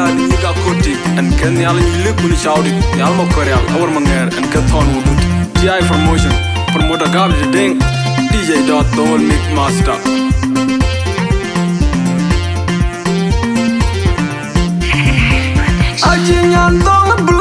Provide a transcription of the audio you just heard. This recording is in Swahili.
ya ni ga koti and ken yal ni likuni shawdi yal mo koreal awar manger and kathon wudut TI promotion promoter gab de ding DJ dot the whole mix master Ajinyan dong